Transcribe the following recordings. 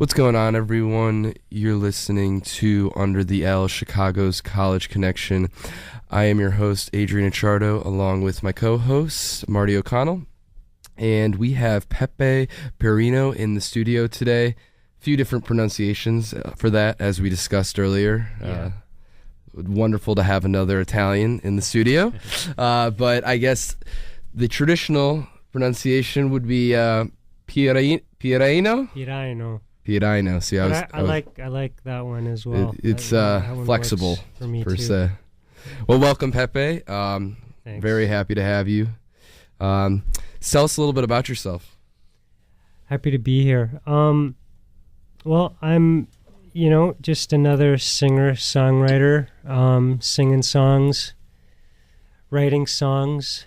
What's going on, everyone? You're listening to Under the L, Chicago's College Connection. I am your host, Adrian Acciardo, along with my co-host, Marty O'Connell. And we have Peppe Piraino in the studio today. A few different pronunciations for that, as we discussed earlier. Yeah. Wonderful to have another Italian in the studio. But I guess the traditional pronunciation would be Piraino? Piraino. See, I like that one as well. It's that flexible for me per too. se. Well, welcome, Peppe. Thanks. Very happy to have you. Tell us a little bit about yourself. Happy to be here. Well, I'm, just another singer-songwriter, singing songs, writing songs.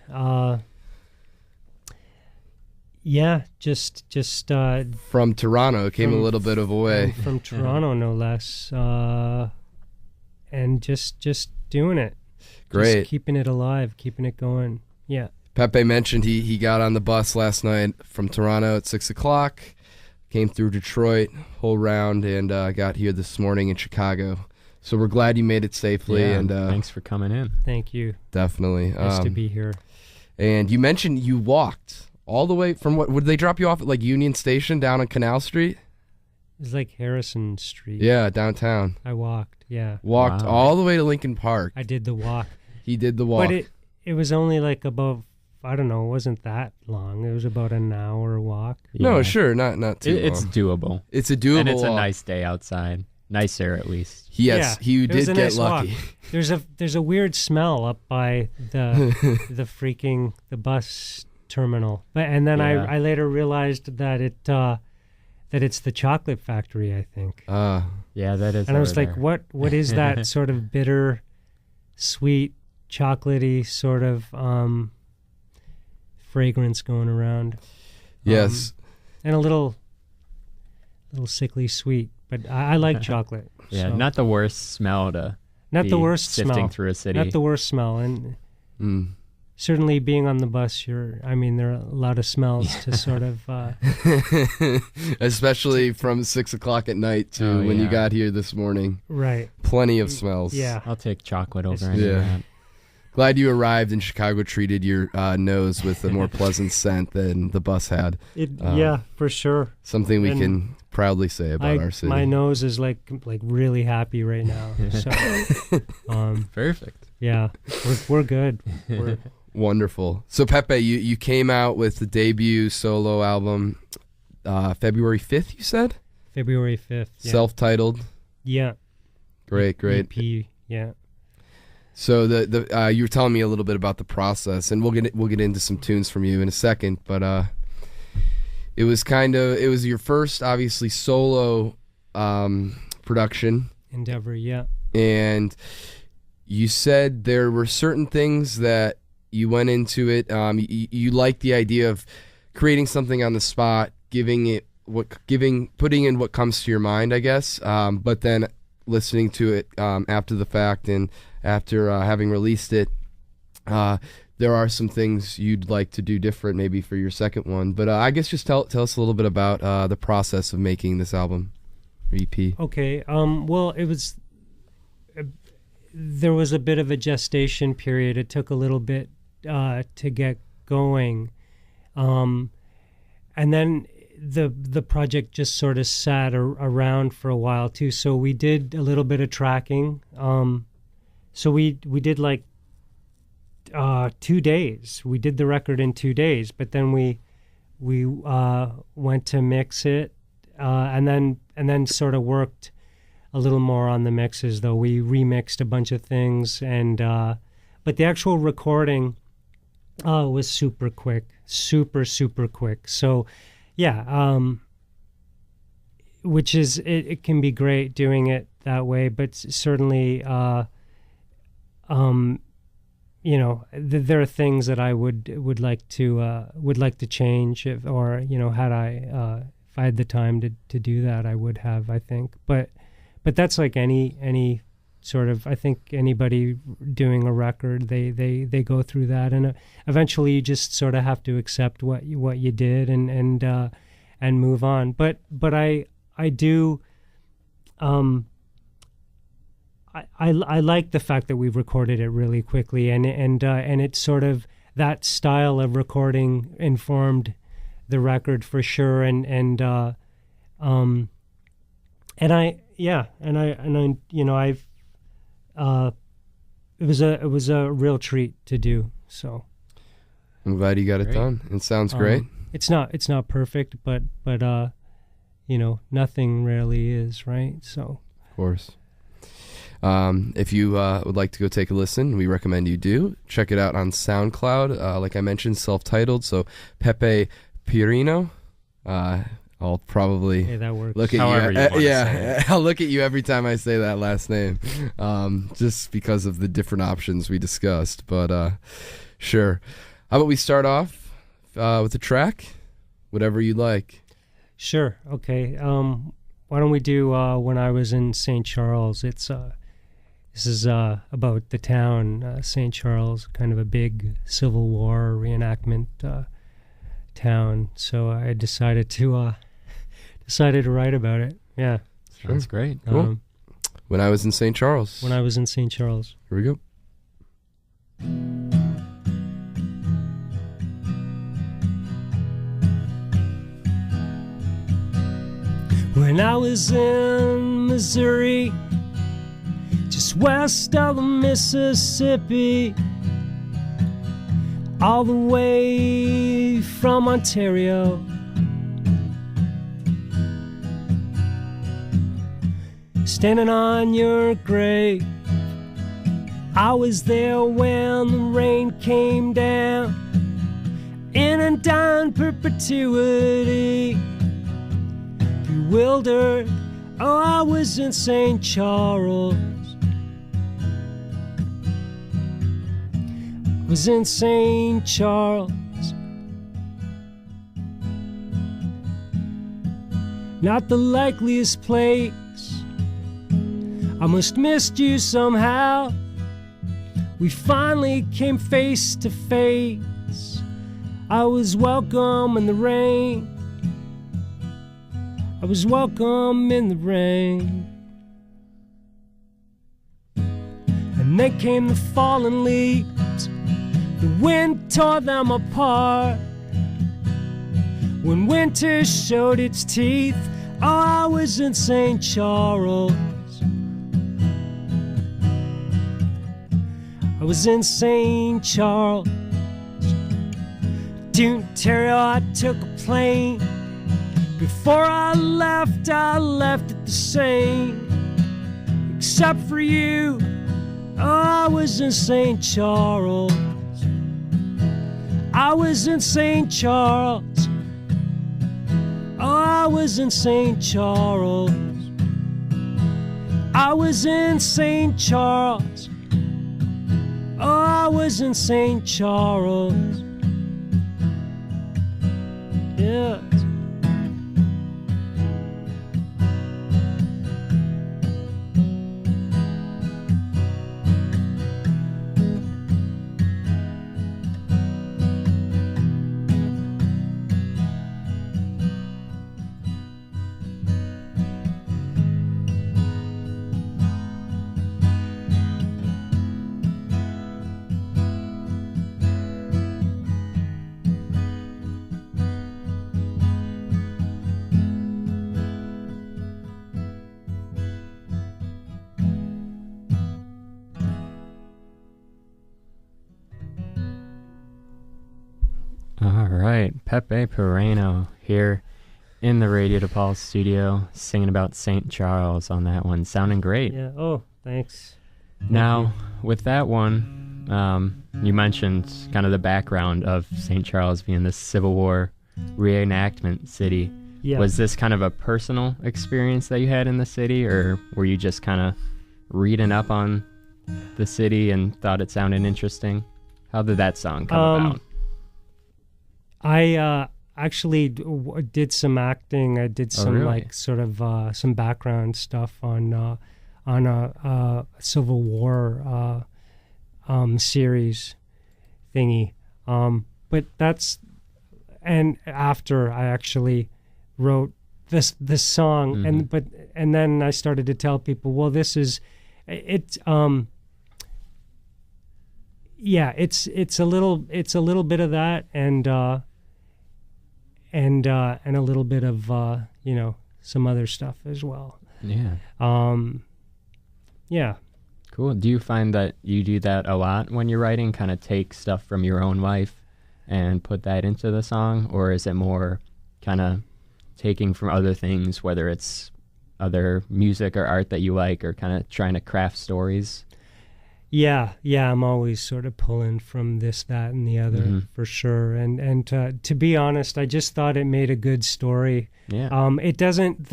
Just From Toronto, came a little bit of a way. from Toronto, no less, and just doing it. Great. Just keeping it alive, keeping it going. Yeah. Peppe mentioned he got on the bus last night from Toronto at 6 o'clock, came through Detroit, whole round, and got here this morning in Chicago. So we're glad you made it safely. Yeah, and thanks for coming in. Thank you. Definitely. Nice to be here. And you mentioned you walked all the way from would they drop you off at like Union Station down on Canal Street? It's like Harrison Street. Yeah, downtown. I walked, yeah. Walked Wow. all the way to Lincoln Park. I did the walk. He did the walk. But it was only like above, I don't know, it wasn't that long. It was about an hour walk. No, Yeah. sure, not too long. It's doable. It's a doable And it's a walk. nice day outside. Nicer, at least. Yes, Yeah, he it was did a get nice lucky. walk. There's a weird smell up by the the bus terminal. And then Yeah. I later realized that it's the chocolate factory, I think. Yeah, that is. And I was over like, there. what is that sort of bitter, sweet, chocolatey sort of fragrance going around? Yes. And a little sickly sweet, but I like chocolate. Yeah, so. not the worst smell to Not be the worst sifting smell. through a city. Not the worst smell, and Mm. certainly being on the bus, there are a lot of smells to sort of. Especially from 6 o'clock at night to when you yeah. got here this morning. Right. Plenty of smells. Yeah. I'll take chocolate over It's- any of Yeah. that. Glad you arrived and Chicago treated your nose with a more pleasant scent than the bus had. Yeah, for sure. Something we And can proudly say about our city. My nose is like really happy right now. So, Perfect. yeah, we're good. We're, Wonderful. So Peppe, you came out with the debut solo album February 5th, you said? February 5th. Yeah. Self-titled. Yeah. Great. EP, yeah. So the you were telling me a little bit about the process, and we'll get into some tunes from you in a second. But it was your first, obviously, solo production, Endeavor, yeah. and you said there were certain things that you went into it. You liked the idea of creating something on the spot, putting in what comes to your mind, I guess. But then listening to it after the fact and after having released it, there are some things you'd like to do different maybe for your second one. But I guess just tell us a little bit about the process of making this album, or EP. Okay. Well, it was. There was a bit of a gestation period. It took a little bit to get going, and then the project just sort of sat around for a while too. So we did a little bit of tracking. So we did like 2 days. We did the record in 2 days, but then we went to mix it, and then sort of worked a little more on the mixes. Though we remixed a bunch of things, and but the actual recording was super quick, super quick. So yeah, which is it can be great doing it that way, but certainly there are things that I would like to change if I had the time to do that, I would have, I think. But that's like any sort of, I think anybody doing a record, they go through that, and eventually you just sort of have to accept what you did and move on. But I do. I like the fact that we've recorded it really quickly, and it's sort of that style of recording informed the record for sure, and I I've it was a real treat to do. So I'm glad you got it done. It sounds great. It's not perfect, but nothing really is, right? So of course. If you would like to go take a listen, we recommend you do. Check it out on SoundCloud. Like I mentioned, self-titled. So Peppe Piraino. I'll probably that works. look at However you. you want to say it. I'll look at you every time I say that last name, just because of the different options we discussed. But sure. How about we start off with a track? Whatever you like. Sure. Okay. Why don't we do When I Was in St. Charles? This is about the town, St. Charles, kind of a big Civil War reenactment town. So I decided to write about it. Yeah. Sounds great. Cool. When I Was in St. Charles. When I Was in St. Charles. Here we go. When I was in Missouri, just west of the Mississippi, all the way from Ontario, standing on your grave, I was there when the rain came down, in and down perpetuity. Bewildered, oh, I was in St. Charles. I was in St. Charles. Not the likeliest place. I must missed you somehow. We finally came face to face. I was welcome in the rain. I was welcome in the rain. And then came the fallen leaves. The wind tore them apart. When winter showed its teeth, oh, I was in St. Charles. I was in St. Charles. To Ontario, I took a plane. Before I left it the same. Except for you, oh, I was in St. Charles. I was in St. Charles. Oh, I was in St. Charles. I was in St. Charles. Oh, I was in St. Charles. Yeah. All right, Peppe Piraino here in the Radio DePaul studio, singing about St. Charles on that one. Sounding great. Yeah. Oh, thanks. Now, with that one, you mentioned kind of the background of St. Charles being this Civil War reenactment city. Yeah. Was this kind of a personal experience that you had in the city, or were you just kind of reading up on the city and thought it sounded interesting? How did that song come about? I actually did some acting. I did some really? like sort of some background stuff on a Civil War series thingy. But that's, and after I actually wrote this song, and then I started to tell people, well, this is it's it's a little bit of that, and a little bit of some other stuff as well. Yeah. Yeah. Cool. Do you find that you do that a lot when you're writing, kind of take stuff from your own life and put that into the song? Or is it more kind of taking from other things, whether it's other music or art that you like, or kind of trying to craft stories? Yeah, I'm always sort of pulling from this, that, and the other, for sure. And to be honest, I just thought it made a good story. Yeah. It doesn't.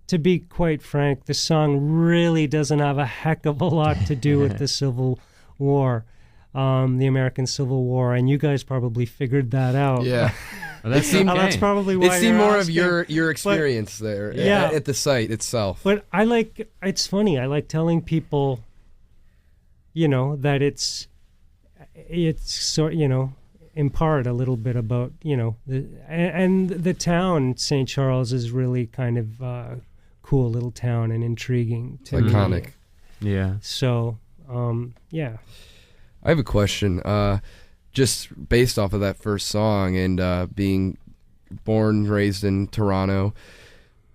To be quite frank, the song really doesn't have a heck of a lot to do with the Civil War, the American Civil War, and you guys probably figured that out. Yeah. Well, that's probably why it seemed more asking. of your experience there at the site itself. But it's funny. I like telling people, that it's sort, in part a little bit about, and the town, St. Charles, is really kind of cool little town and intriguing to Iconic. me. Yeah. So, yeah. I have a question. Just based off of that first song and being born, raised in Toronto,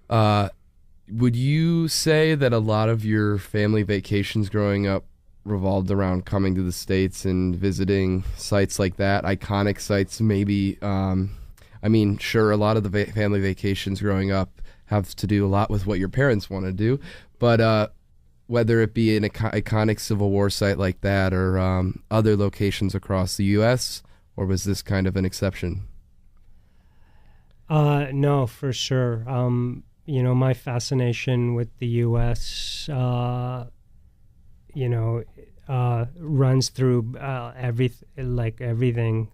would you say that a lot of your family vacations growing up revolved around coming to the States and visiting sites like that, iconic sites maybe? Sure, a lot of the family vacations growing up have to do a lot with what your parents want to do, but whether it be an iconic Civil War site like that or other locations across the U.S., or was this kind of an exception? No, for sure. My fascination with the U.S., runs through everything.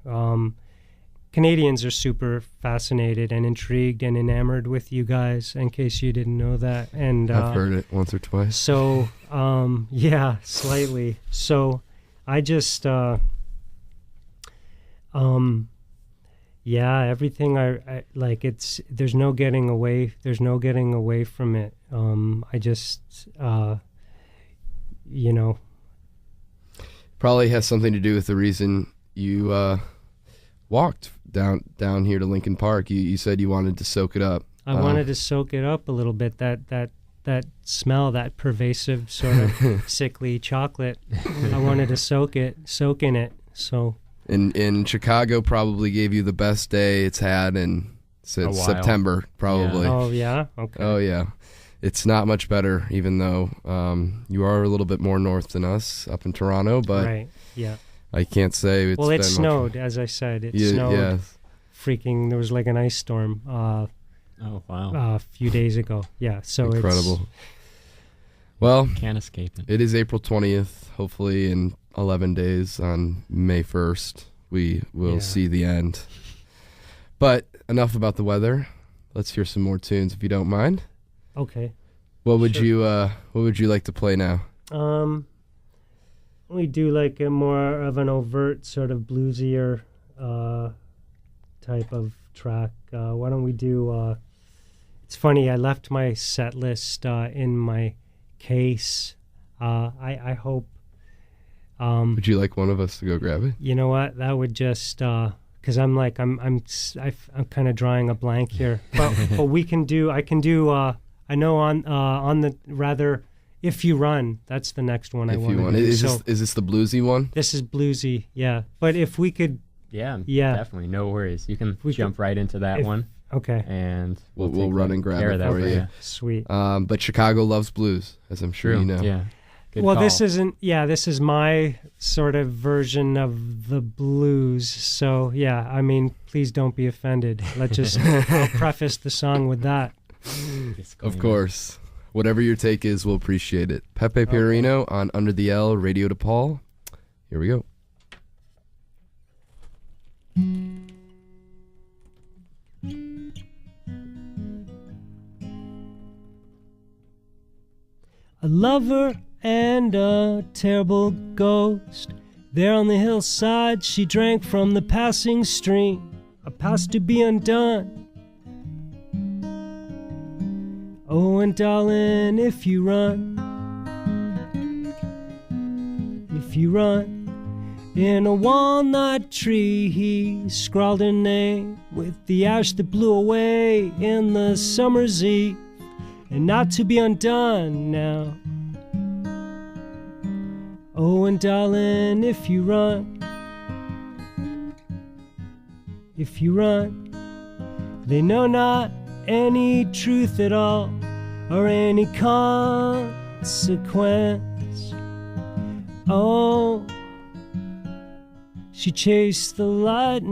Canadians are super fascinated and intrigued and enamored with you guys, in case you didn't know that. And I've heard it once or twice. So, yeah, slightly. So I just, everything I like, there's no getting away from it. I just, probably has something to do with the reason you walked down here to Lincoln Park. You said you wanted to soak it up. I wanted to soak it up a little bit. That smell, that pervasive sort of sickly chocolate. I wanted to soak in it. So. And Chicago probably gave you the best day it's had since September, probably. Yeah. Oh yeah. Okay. Oh yeah. It's not much better, even though you are a little bit more north than us up in Toronto. But right. Yeah. I can't say it's. Well, it been snowed, as I said. It snowed. Yeah. Freaking! There was like an ice storm. Oh wow! A few days ago. Yeah. So incredible. Well, can't escape it. It is April 20th. Hopefully, in 11 days, on May 1st, we will see the end. But enough about the weather. Let's hear some more tunes, if you don't mind. Okay. What would you like to play now? We do like a more of an overt sort of bluesier type of track. Why don't we do? It's funny. I left my set list in my case. I hope. Would you like one of us to go grab it? You know what? That would just because I'm kind of drawing a blank here. But we can do. I can do. I know on the rather. If You Run, that's the next one I want to do. Is this the bluesy one? This is bluesy, yeah. But if we could... Yeah, definitely. No worries. You can jump right into that one. Okay. And we'll run and grab it for you. Sweet. But Chicago loves blues, as I'm sure you know. Yeah. Good well, call. this is my sort of version of the blues. So, yeah, I mean, please don't be offended. I'll preface the song with that. Of course. Whatever your take is, we'll appreciate it. Peppe Piraino on Under the L, Radio DePaul. Here we go. A lover and a terrible ghost. There on the hillside, she drank from the passing stream, a past to be undone. Oh, and darling, if you run in a walnut tree, he scrawled her name with the ash that blew away in the summer's eve, and not to be undone now. Oh, and darling, if you run, they know not any truth at all, or any consequence. Oh, she chased the lightning.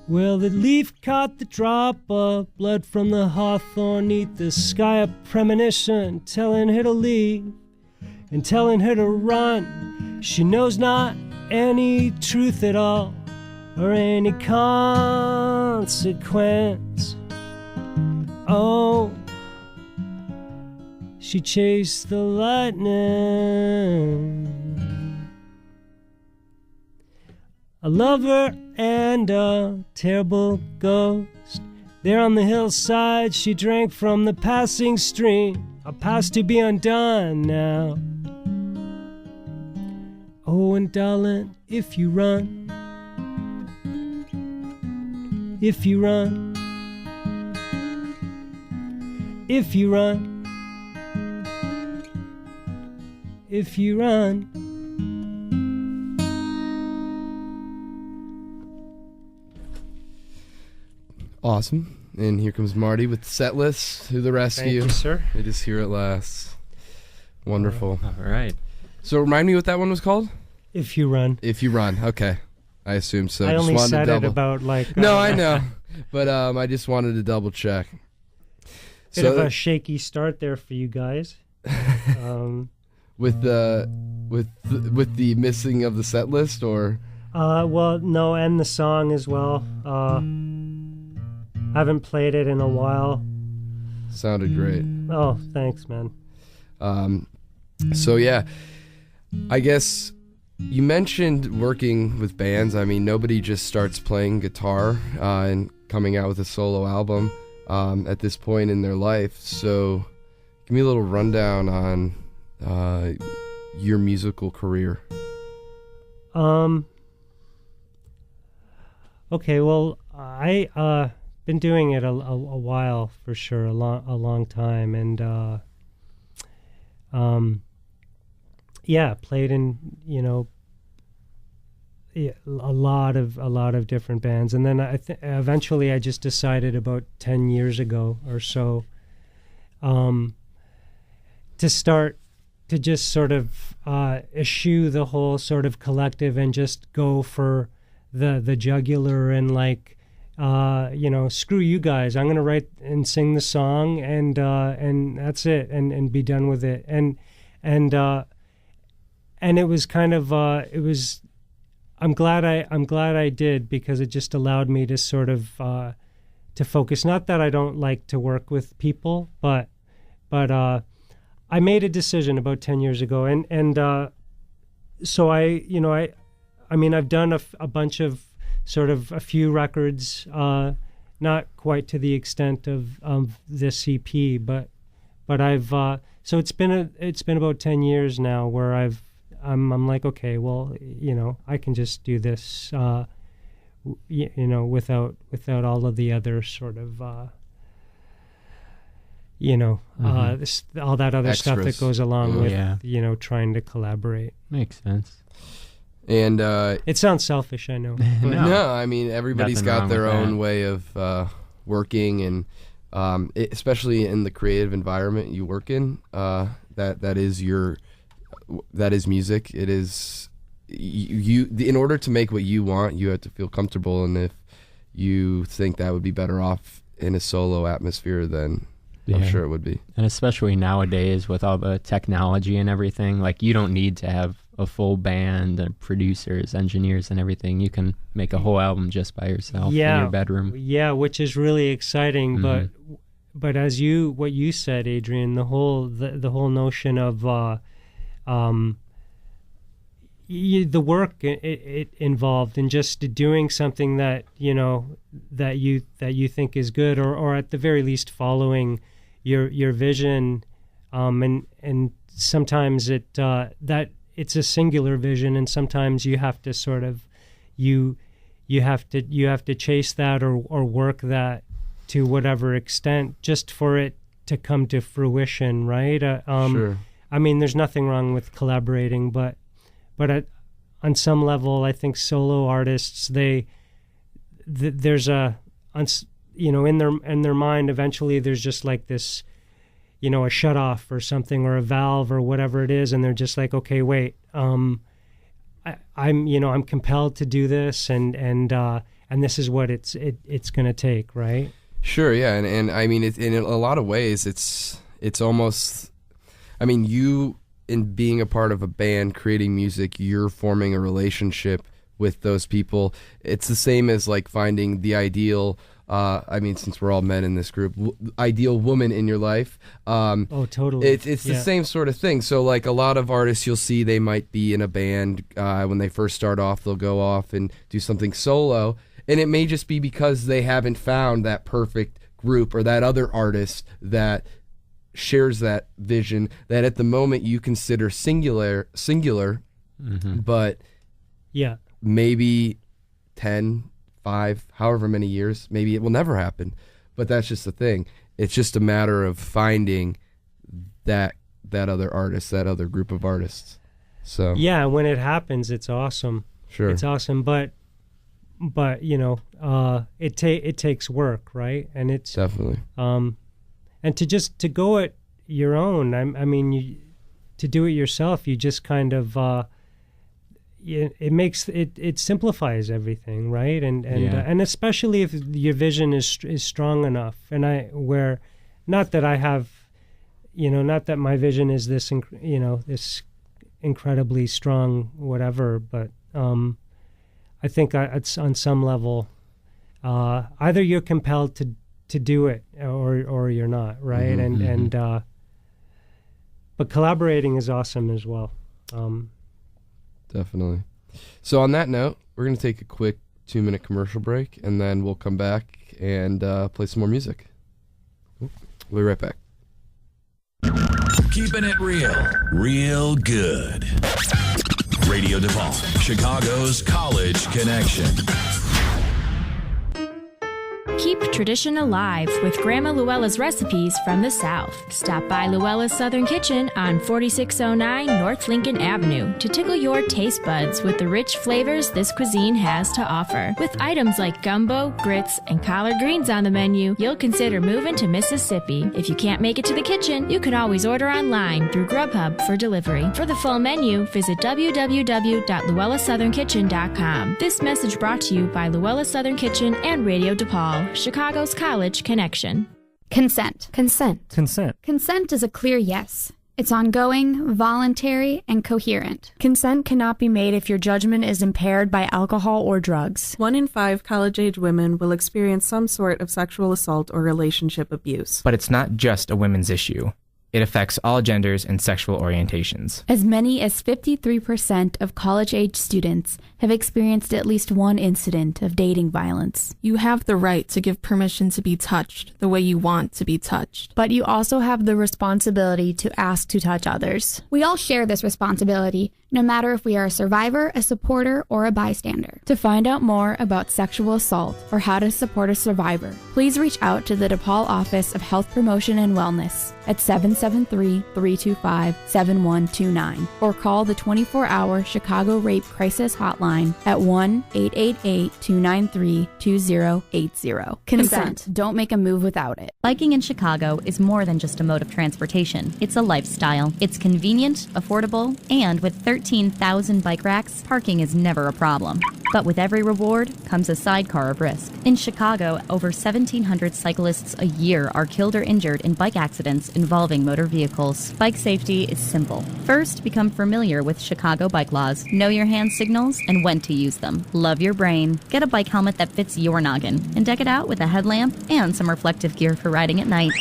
Well, the leaf caught the drop of blood from the hawthorn 'neath the sky, a premonition telling her to leave and telling her to run. She knows not any truth at all, or any consequence. Oh, she chased the lightning. A lover and a terrible ghost, there on the hillside she drank from the passing stream, a past to be undone now. Oh, and darling, if you run, if you run, if you run, if you run. Awesome. And here comes Marty with the set list to the rescue. Thank you, sir. It is here at last. Wonderful. All right. So remind me what that one was called? If you run. If you run. Okay. I assume so. I Just only wanted to said it double. about like... No, I know. But I just wanted to double check. Bit of a shaky start there for you guys. With the missing of the set list, or Well, no, and the song as well. Haven't played it in a while. sounded great. Oh, thanks, man. So yeah, I guess you mentioned working with bands. I mean, nobody just starts playing guitar and coming out with a solo album at this point in their life. So give me a little rundown on your musical career. Okay, well, I been doing it a while for sure, a long time, and yeah, played in a lot of different bands, and then eventually I just decided about 10 years ago or so to start to just sort of eschew the whole sort of collective and just go for the jugular and like screw you guys, I'm gonna write and sing the song and that's it, and be done with it, and it was kind of I'm glad I did, because it just allowed me to sort of to focus. Not that I don't like to work with people, but I made a decision about 10 years ago, and so I mean, I've done a bunch of sort of a few records, not quite to the extent of this EP, but I've so it's been about 10 years now where I'm like, okay, well, I can just do this, without all of the other sort of all that other stuff that goes along with trying to collaborate. Makes sense. And it sounds selfish, I know. no, I mean, everybody's got their own way of working, and especially in the creative environment you work in, that is music. It is in order to make what you want, you have to feel comfortable, and if you think that would be better off in a solo atmosphere, then I'm sure it would be. And especially nowadays with all the technology and everything, like, you don't need to have a full band and producers, engineers, and everything. You can make a whole album just by yourself in your bedroom. Yeah, which is really exciting. Mm-hmm. But as what you said, Adrian, the whole notion of the work it involved in just doing something that that you think is good, or at the very least following your vision, and sometimes that it's a singular vision, and sometimes you have to sort of you have to chase that or work that to whatever extent just for it to come to fruition, right? Sure. I mean, there's nothing wrong with collaborating, but on some level, I think solo artists, there's a in their mind, eventually there's just like this, a shut off or something, or a valve or whatever it is, and they're just like, okay, wait, I'm compelled to do this, and this is what it's going to take, right? Sure, yeah, and I mean, in a lot of ways, it's almost, I mean, you, in being a part of a band, creating music, you're forming a relationship with those people. It's the same as like finding the ideal, since we're all men in this group, ideal woman in your life. Oh, totally. It's the same sort of thing. So like a lot of artists, you'll see they might be in a band. When they first start off, they'll go off and do something solo. And it may just be because they haven't found that perfect group or that other artist that shares that vision, that at the moment you consider singular, but maybe 10, 5, however many years, maybe it will never happen. But that's just the thing. It's just a matter of finding that other artist, that other group of artists. So yeah, when it happens, it's awesome. Sure, it's awesome. But it takes work, right? And it's definitely and to go it your own. To do it yourself, you just kind of it simplifies everything, right? And especially if your vision is strong enough. And not that my vision is this this incredibly strong whatever, but I think it's on some level either you're compelled to do it or you're not, right? But collaborating is awesome as well. Definitely. So on that note, we're going to take a quick 2-minute commercial break, and then we'll come back and play some more music. We'll be right back. Keeping it real good. Radio DePaul, Chicago's College Connection. Keep tradition alive with Grandma Luella's recipes from the South. Stop by Luella's Southern Kitchen on 4609 North Lincoln Avenue to tickle your taste buds with the rich flavors this cuisine has to offer. With items like gumbo, grits, and collard greens on the menu, you'll consider moving to Mississippi. If you can't make it to the kitchen, you can always order online through Grubhub for delivery. For the full menu, visit www.luellassouthernkitchen.com. This message brought to you by Luella's Southern Kitchen and Radio DePaul, Chicago's College Connection. Consent. Consent. Consent. Consent is a clear yes. It's ongoing, voluntary, and coherent. Consent cannot be made if your judgment is impaired by alcohol or drugs. 1 in 5 college-age women will experience some sort of sexual assault or relationship abuse. But it's not just a women's issue. It affects all genders and sexual orientations. As many as 53% of college-age students have experienced at least one incident of dating violence. You have the right to give permission to be touched the way you want to be touched. But you also have the responsibility to ask to touch others. We all share this responsibility, no matter if we are a survivor, a supporter, or a bystander. To find out more about sexual assault or how to support a survivor, please reach out to the DePaul Office of Health Promotion and Wellness at 773-325-7129 or call the 24-hour Chicago Rape Crisis Hotline at 1-888-293-2080. Consent. Don't make a move without it. Biking in Chicago is more than just a mode of transportation. It's a lifestyle. It's convenient, affordable, and with 13 13,000 bike racks, parking is never a problem. But with every reward comes a sidecar of risk. In Chicago, over 1,700 cyclists a year are killed or injured in bike accidents involving motor vehicles. Bike safety is simple. First, become familiar with Chicago bike laws. Know your hand signals and when to use them. Love your brain. Get a bike helmet that fits your noggin and deck it out with a headlamp and some reflective gear for riding at night.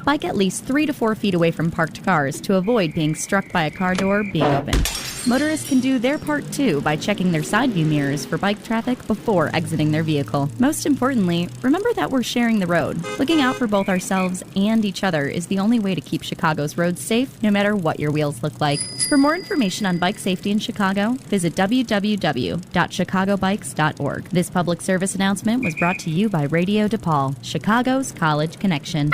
Bike at least 3 to 4 feet away from parked cars to avoid being struck by a car door being open. Motorists can do their part too by checking their side view mirrors for bike traffic before exiting their vehicle. Most importantly, remember that we're sharing the road. Looking out for both ourselves and each other is the only way to keep Chicago's roads safe, no matter what your wheels look like. For more information on bike safety in Chicago, visit www.chicagobikes.org. This public service announcement was brought to you by Radio DePaul, Chicago's College Connection.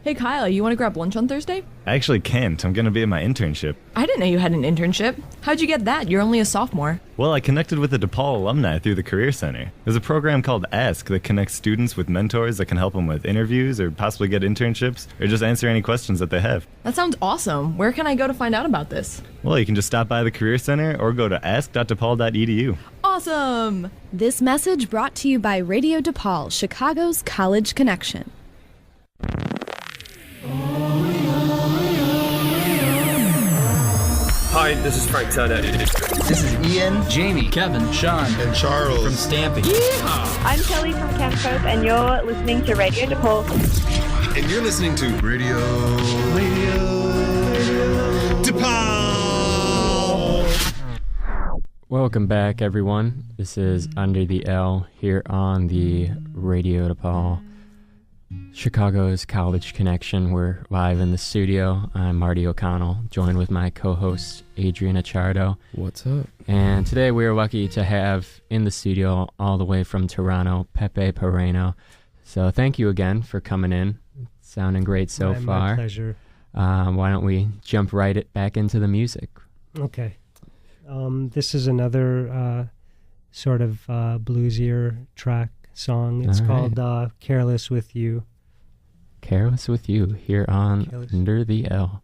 Hey Kyle, you want to grab lunch on Thursday? I actually can't. I'm going to be at my internship. I didn't know you had an internship. How'd you get that? You're only a sophomore. Well, I connected with the DePaul alumni through the Career Center. There's a program called Ask that connects students with mentors that can help them with interviews or possibly get internships or just answer any questions that they have. That sounds awesome. Where can I go to find out about this? Well, you can just stop by the Career Center or go to ask.depaul.edu. Awesome! This message brought to you by Radio DePaul, Chicago's College Connection. Hi, this is Frank Turner. This is Ian, Jamie, Kevin, Sean, and Charles from Stampy. Yeehaw! I'm Kelly from Camp Coast, and you're listening to Radio DePaul. And you're listening to Radio DePaul. Welcome back, everyone. This is Under the L here on the Radio DePaul, Chicago's College Connection. We're live in the studio. I'm Marty O'Connell, joined with my co-host Adrian Acciardo. What's up? And today we are lucky to have in the studio, all the way from Toronto, Peppe Piraino. So thank you again for coming in. It's sounding great so far. My pleasure. Why don't we jump back into the music? Okay. This is another sort of bluesier track song. It's called Careless With You. Careless With You here on Under the L.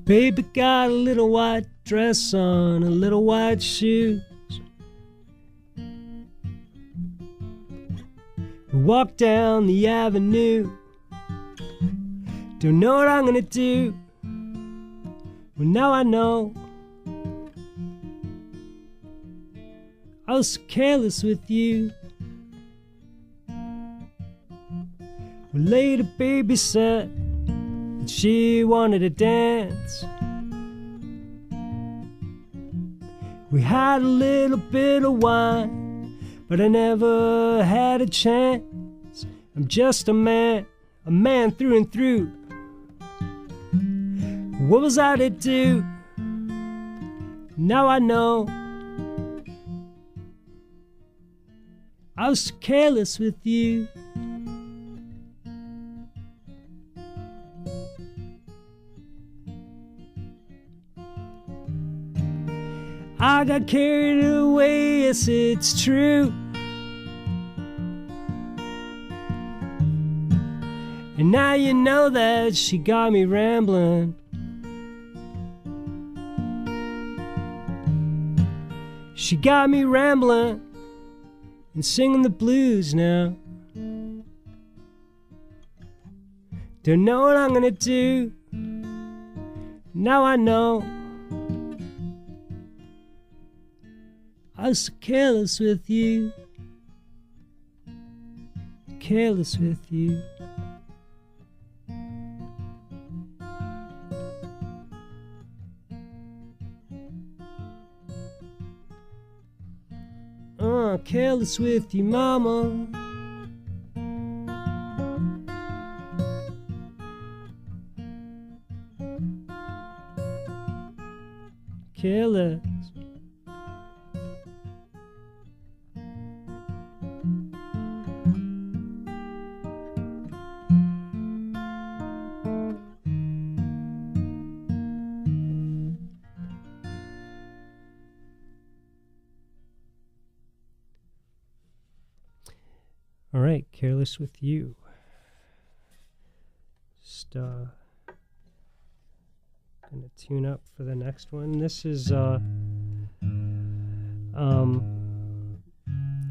Baby got a little white dress on, a little white shoes. We walk down the avenue. Don't know what I'm gonna do. Well, now I know. I was so careless with you. We later baby said that she wanted to dance. We had a little bit of wine, but I never had a chance. I'm just a man through and through. What was I to do? Now I know. I was so careless with you. I got carried away, yes, it's true. And now you know that she got me rambling. She got me rambling and singing the blues now. Don't know what I'm gonna do. Now I know. I was so careless with you. Careless with you. Careless with you, mama. Careless. All right, Careless with You. Just gonna tune up for the next one. This is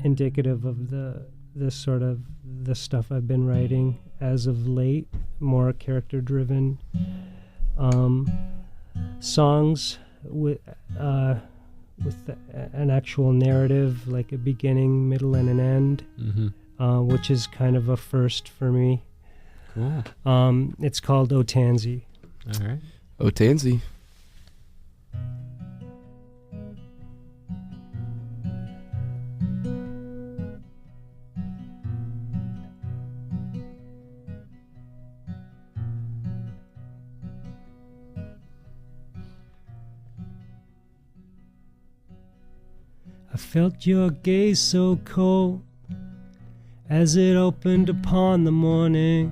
indicative of the sort of the stuff I've been writing as of late, more character-driven songs with an actual narrative, like a beginning, middle, and an end, which is kind of a first for me. Cool. It's called O Tansy. All right. O Tansy. I felt your gaze so cold as it opened upon the morning.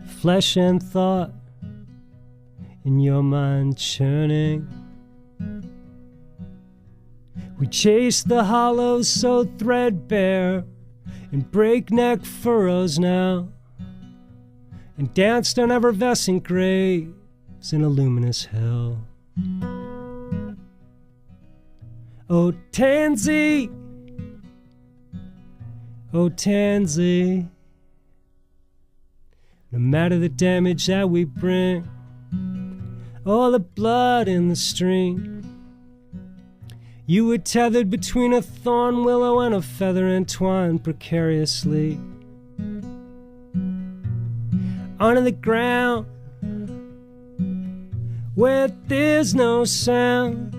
Flesh and thought in your mind churning. We chased the hollows so threadbare in breakneck furrows now, and danced on effervescent graves in a luminous hell. Oh Tansy, oh Tansy, no matter the damage that we bring, all the blood in the stream, you were tethered between a thorn willow and a feather entwined precariously. Onto the ground where there's no sound,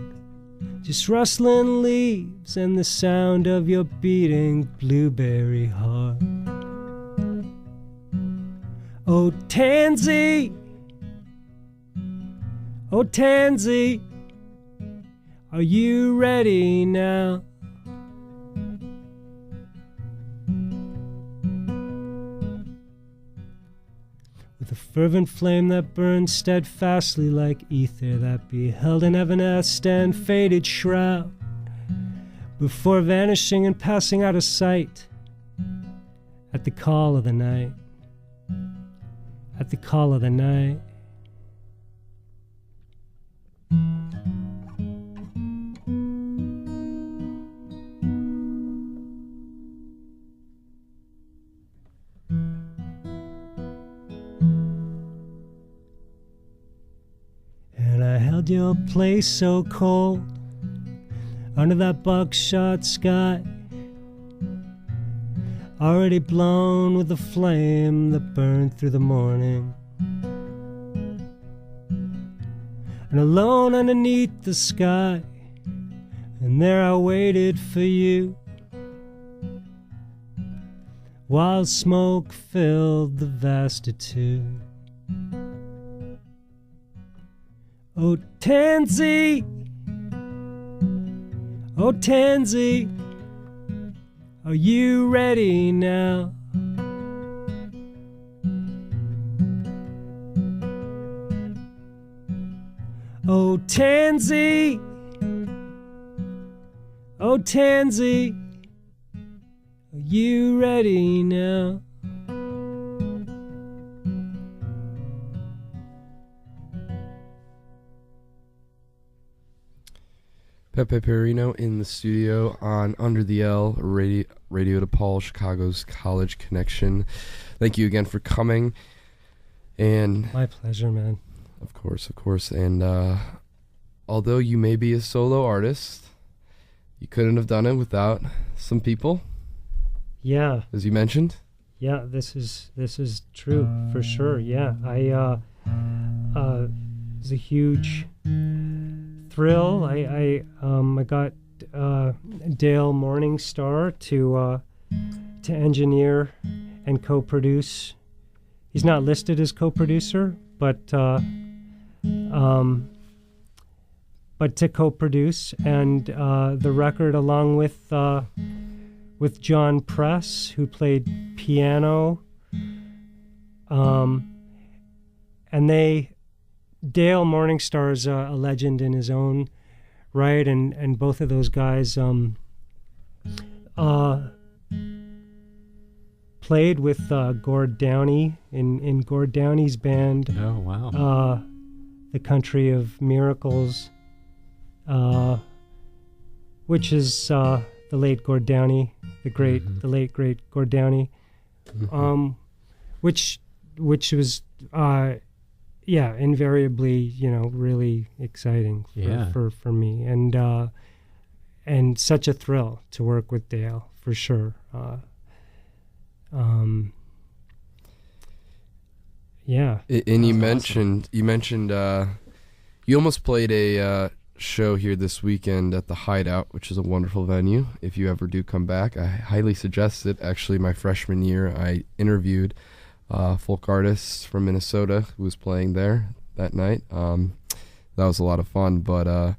just rustling leaves and the sound of your beating blueberry heart. Oh Tansy, oh Tansy, are you ready now? With a fervent flame that burned steadfastly like ether that beheld an evanescent and faded shroud, before vanishing and passing out of sight at the call of the night, at the call of the night. Your place so cold under that buckshot sky, already blown with the flame that burned through the morning, and alone underneath the sky, and there I waited for you while smoke filled the vastitude. Oh Tansy, oh Tansy, are you ready now? Oh Tansy, oh Tansy, are you ready now? Peppe Piraino in the studio on Under the L, Radio DePaul, Chicago's College Connection. Thank you again for coming. And my pleasure, man. Of course. And although you may be a solo artist, you couldn't have done it without some people. Yeah. As you mentioned. Yeah, this is true for sure. Yeah, it was a huge thrill. I got Dale Morningstar to engineer and co-produce. He's not listed as co-producer, but to co-produce and the record along with John Press, who played piano, and Dale Morningstar is a legend in his own right, and both of those guys played with Gord Downey in Gord Downey's band. Oh, wow. The Country of Miracles, which is the late Gord Downey, the late great Gord Downey, which was invariably really exciting for me, and such a thrill to work with Dale, for sure. And you mentioned you almost played a show here this weekend at the Hideout, which is a wonderful venue. If you ever do come back, I highly suggest it. Actually, my freshman year, I interviewed folk artists from Minnesota who was playing there that night. That was a lot of fun, but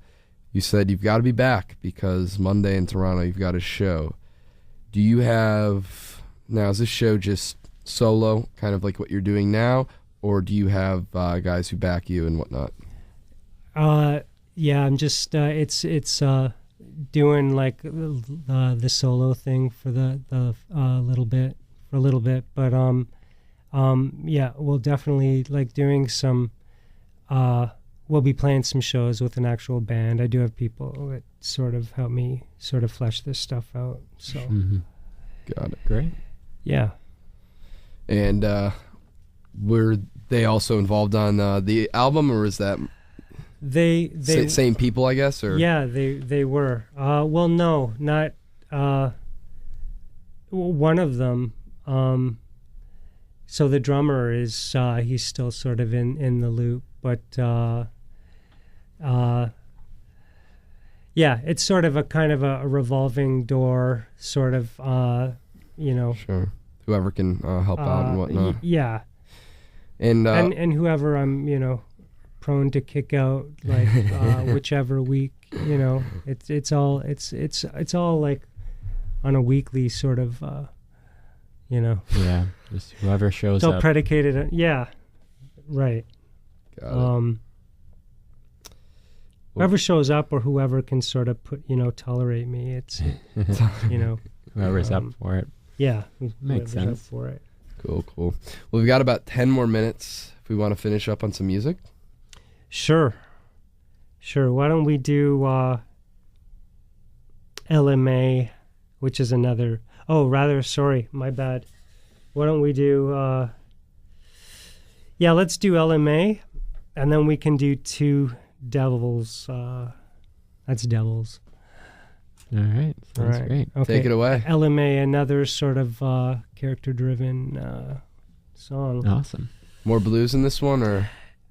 you said you've got to be back because Monday in Toronto you've got a show. Do you have, now is this show just solo, kind of like what you're doing now, or do you have guys who back you and whatnot? I'm just it's doing like the solo thing for the little bit, but we'll definitely like doing some. We'll be playing some shows with an actual band. I do have people that sort of help me sort of flesh this stuff out. So, Got it. Great. Yeah. And were they also involved on the album, or is that they same people, I guess? Or yeah, they were. Well, no, not one of them. So the drummer is he's still sort of in the loop, but it's sort of a kind of a revolving door, sort of, Sure. Whoever can help out and whatnot. Yeah. And whoever I'm, prone to kick out, like whichever week, it's all like on a weekly sort of, Yeah, just whoever shows it's up. all predicated on, yeah, right. Got it. Whoever shows up or whoever can sort of tolerate me, it's, Whoever's up for it. Yeah. Makes whoever's sense. up for it. Cool. Well, we've got about 10 more minutes if we want to finish up on some music. Sure. Why don't we do LMA, which is another... Oh, rather, sorry, my bad. Why don't we do... let's do LMA, and then we can do Two Devils. That's Devils. All right. Sounds great. Okay. Take it away. LMA, another sort of character-driven song. Awesome. More blues in this one, or?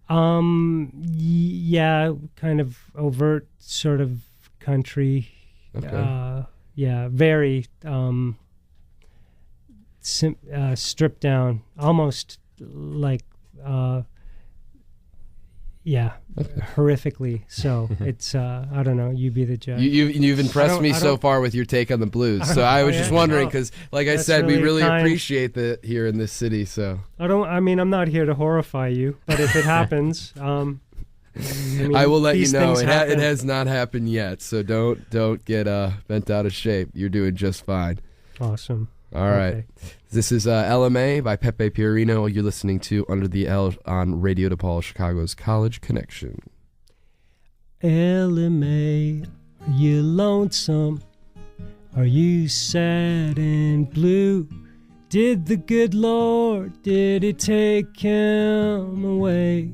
Yeah, kind of overt sort of country. Okay. Very stripped down, almost like horrifically. So it's I don't know. You be the judge. You've impressed me so far with your take on the blues. So I was just wondering because, like I said, we really appreciate that here in this city. So I'm not here to horrify you, but if it happens, I will let you know. It has not happened yet. So don't get bent out of shape. You're doing just fine. Awesome. All right. Okay. This is LMA by Peppe Piraino. You're listening to Under the L on Radio DePaul, Chicago's College Connection. LMA, are you lonesome? Are you sad and blue? Did the good Lord, did he take him away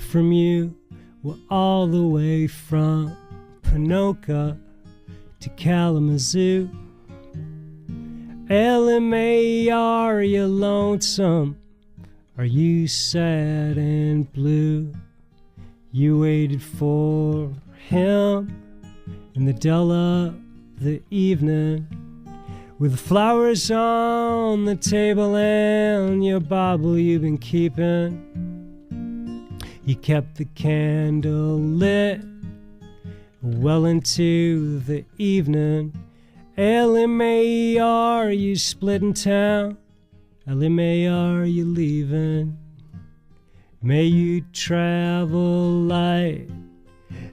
from you? Well, all the way from Ponoka to Kalamazoo. LMA, are you lonesome? Are you sad and blue? You waited for him in the dull of the evening, with the flowers on the table and your Bible you've been keeping. You kept the candle lit well into the evening. LMA, are you splitting town? LMA, are you leaving? May you travel light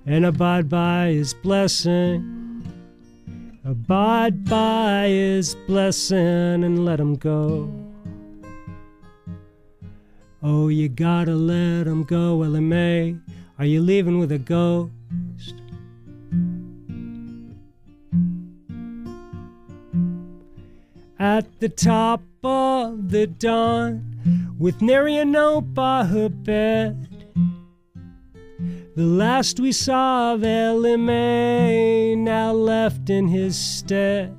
and abide by his blessing. Abide by his blessing and let him go. Oh, you gotta let him go, Willie Mae. Are you leaving with a ghost? At the top of the dawn, with nary a note by her bed, the last we saw of Ellie Mae, now left in his stead.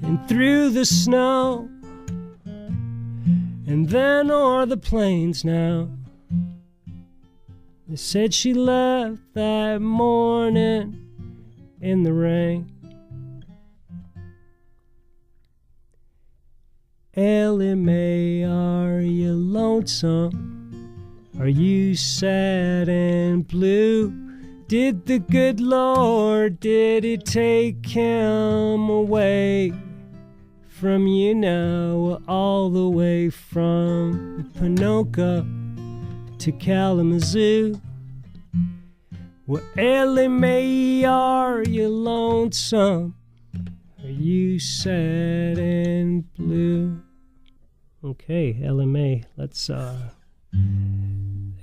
And through the snow, and then o'er the plains now, they said she left that morning in the rain. Ellie Mae, are you lonesome? Are you sad and blue? Did the good Lord, did he take him away from you now, all the way from Pinoca to Kalamazoo? Well, Ellie Mae, are you lonesome? Are you sad and blue? Okay, Ellie Mae, let's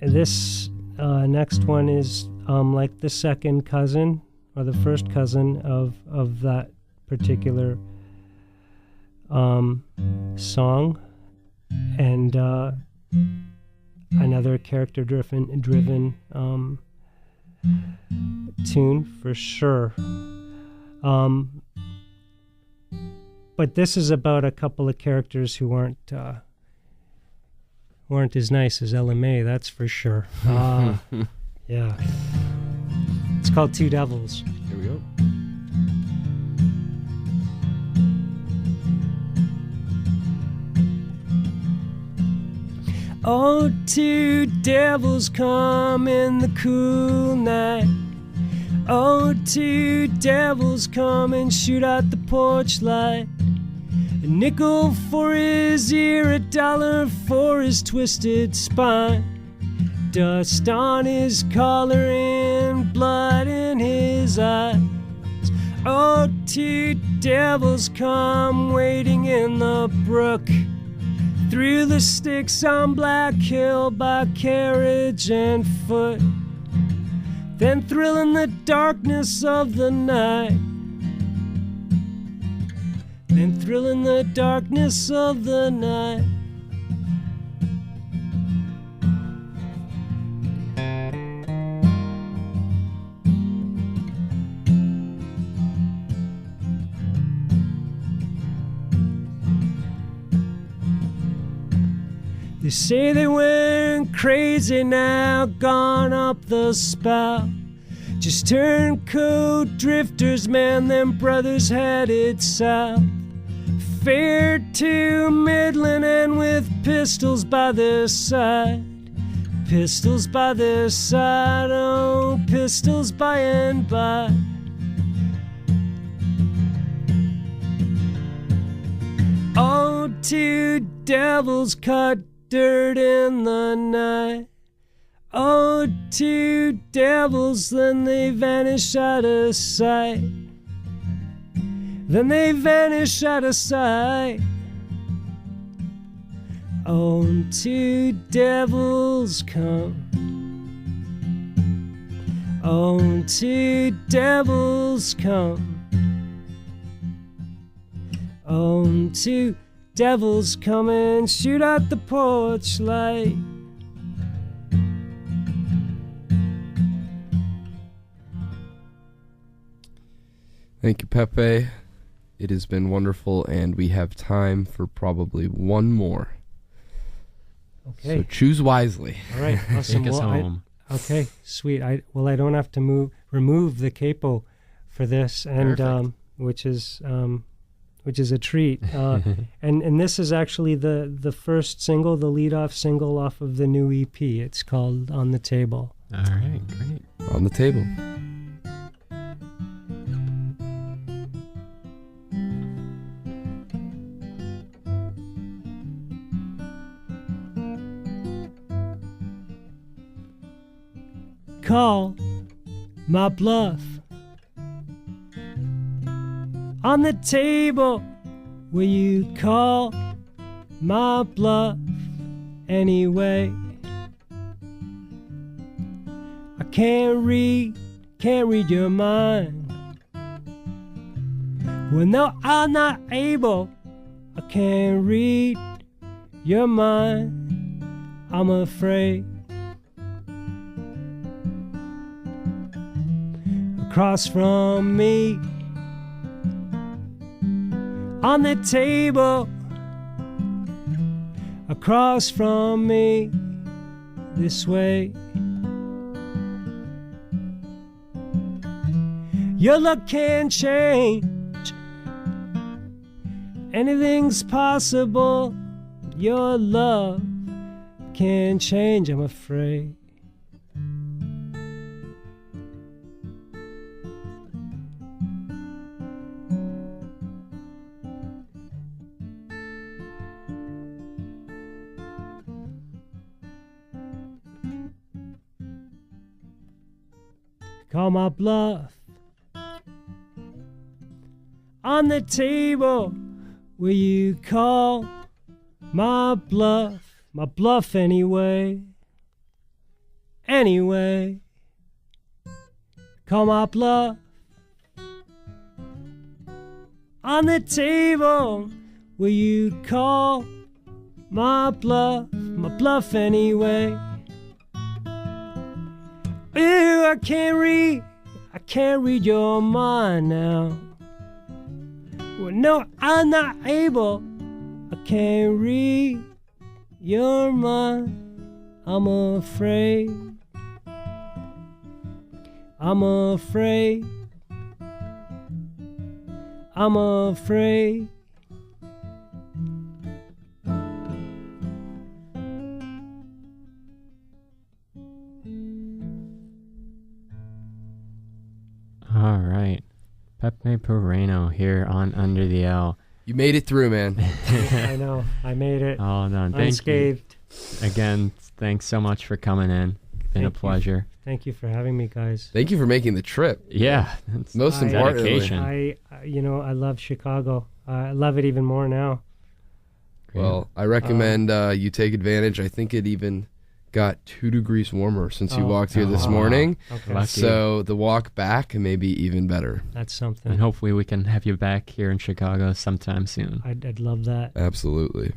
this next one is like the second cousin or the first cousin of that particular song, and another character-driven tune for sure. But this is about a couple of characters who weren't as nice as Ellie Mae, that's for sure. Yeah. It's called Two Devils. Here we go. Oh, two devils come in the cool night. Oh, two devils come and shoot out the porch light. A nickel for his ear, $1 for his twisted spine. Dust on his collar and blood in his eyes. Oh, two devils come wading in the brook, through the sticks on Black Hill by carriage and foot, then thrill in the darkness of the night. Then thrill in the darkness of the night. They say they went crazy now, gone up the spout. Just turncoat drifters, man, them brothers headed south. Fared to Midland and with pistols by their side. Pistols by their side, oh, pistols by and by. Oh, two devils cut dirt in the night. Oh, two devils, then they vanish out of sight. Then they vanish out of sight. Oh, two devils come. Oh, two devils come. Oh, two devils come and shoot out the porch light. Thank you, Pepe. It has been wonderful, and we have time for probably one more. Okay. So choose wisely. All right. Awesome. Take us home. Okay. Sweet. I don't have to remove the capo for this, and which is a treat. And this is actually the first single, the lead-off single off of the new EP. It's called On the Table. All right. Great. On the Table. Call my bluff. on the table. Will you call my bluff anyway? I can't read your mind. Well, no, I'm not able. I can't read your mind. I'm afraid. Across from me, on the table, across from me, this way. Your look can change. Anything's possible. Your love can change, I'm afraid. Call my bluff on the table. Will you call my bluff anyway? Anyway, call my bluff on the table. Will you call my bluff anyway? Ew, I can't read your mind now. Well, no, I'm not able. I can't read your mind. I'm afraid. I'm afraid. I'm afraid. All right. Peppe Piraino here on Under the L. You made it through, man. I know. I made it. All done. Unscathed. Again, thanks so much for coming in. Been a pleasure. Thank you for having me, guys. Thank you for making the trip. Yeah. Most importantly. Dedication. I love Chicago. I love it even more now. Well, I recommend you take advantage. I think it even got 2 degrees warmer since you walked here this morning. Okay. So the walk back may be even better. That's something. And hopefully we can have you back here in Chicago sometime soon. I'd love that. Absolutely.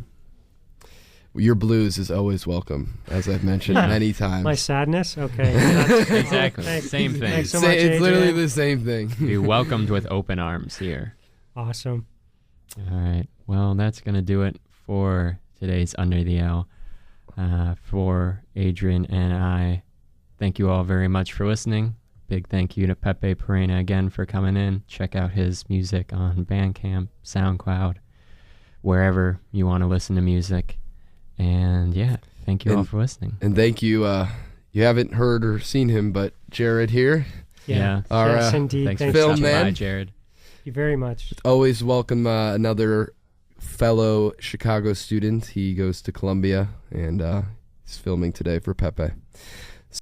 Your blues is always welcome, as I've mentioned many times. My sadness? Okay. Exactly. Same thing. Thanks so much, it's AJ. literally the same thing. Be welcomed with open arms here. Awesome. All right. Well, that's going to do it for today's Under the L. For Adrian and I, thank you all very much for listening. Big thank you to Peppe Piraino again for coming in. Check out his music on Bandcamp, SoundCloud, wherever you want to listen to music. And yeah, thank you all for listening. And thank you. You haven't heard or seen him, but Jared here. Yeah. Our Yes, indeed. Thanks Thank for film stopping man. by, Jared. Thank you very much. Always welcome another fellow Chicago student. He goes to Columbia, and he's filming today for Pepe.